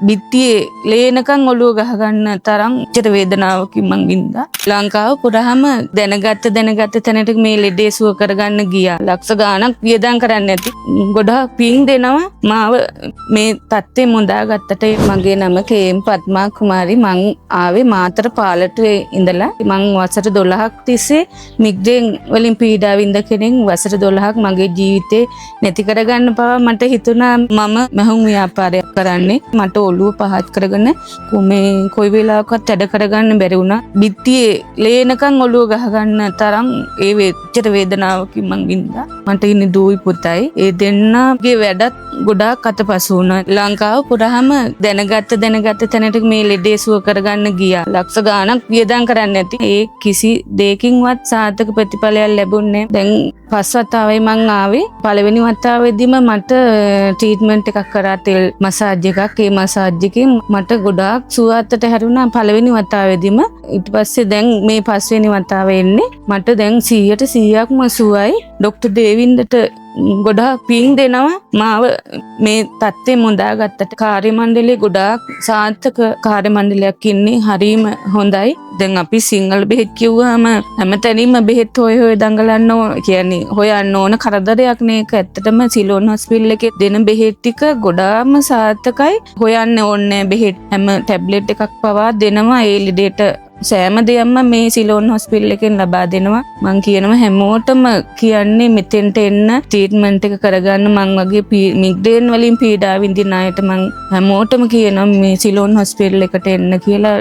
බිත්තියේ ලේනකන් ඔළුව ගහගන්න තරම් චර වේදනාවකින් මං වින්දා. ලංකාව පුරාම දැනගත්ත තැනට මේ ලෙඩේ සුව කරගන්න ගියා. ලක්ෂ ගාණක් වියදම් කරන්න ඇති. ගොඩාක් පින් දෙනවා මාව මේ තත්ත්වෙ මුදාගත්තට. මගේ නම කේම් පద్මා කුමාරි. මං ආවේ මාතර පාලටුවේ ඉඳලා. මං වසර 12ක් තිස්සේ මිග්‍රේන් වලින් පීඩා විඳ කෙනෙක්. වසර 12ක් මගේ ජීවිතේ නැති කරගන්න පවා මට හිතුණා මම මහුම් ව්‍යාපාරයක් කරන්නේ. මට ඔළුව පහත් කරගෙන මේ කොයි වෙලාවකත් වැඩ කරගන්න බැරි වුණා. බිත්තියේ ලේනකන් ඔළුව ගහගන්න තරම් ඒ වෙච්චර වේදනාවකින් මං වින්දා. මට ඉන්නේ දූයි පුතයි. ඒ දෙන්නගේ වැඩත් ගොඩාක් අතපසු වුණා. ලංකාව පුරාම දැනගත්ත තැනට මේ ලෙඩේ සුව කරගන්න ගියා. ලක්ෂ ගාණක් වියදම් කරන්න ඇති. ඒ කිසි දෙයකින්වත් සාර්ථක ප්‍රතිඵලයක් ලැබුණේ නැහැ. දැන් පස් වතාවයි මං ආවේ. පළවෙනි වතාවේදීම මට ට්‍රීට්මන්ට් එකක් කරා, තෙල් මසාජ් එකක්. ඒ මසාජ් එකෙන් මට ගොඩාක් සුවත්තට හැරුණා පළවෙනි වතාවේදීම. ඊට පස්සේ දැන් මේ පස්වෙනි වතාවේ එන්නේ මට දැන් 100%ක්ම සුවයි. ડોક્ટર දේවින්දට ගොඩාක් පින් දෙනවා මාව මේ තත්ත්වෙ මුදාගත්තට. කාර්ය මණ්ඩලයේ ගොඩාක් සාර්ථක කාර්ය මණ්ඩලයක් ඉන්නේ. හරීම හොඳයි. දැන් අපි සිංහල බෙහෙත් කිව්වම හැමතැනින්ම බෙහෙත් හොය දඟලන්න කියන්නේ හොයන්න ඕන කරදරයක් නේක. ඇත්තටම සිලෝන් හොස්පිටල් එකේ දෙන බෙහෙත් ටික ගොඩාක්ම සාර්ථකයි. හොයන්න ඕනේ බෙහෙත් හැම ටැබ්ලට් එකක් පවා දෙනවා ඒ ලෙඩේට. සෑම දෙයක්ම මේ සිලෝන් හොස්පිටල් එකෙන් ලබා දෙනවා. මං කියනවා හැමෝටම කියන්නේ මෙතෙන්ට එන්න ට්‍රීට්මන්ට් එක කරගන්න. මං වගේ මිග්‍රේන් වලින් පීඩා විඳින අයට මං හැමෝටම කියනවා මේ සිලෝන් හොස්පිටල් එකට එන්න කියලා.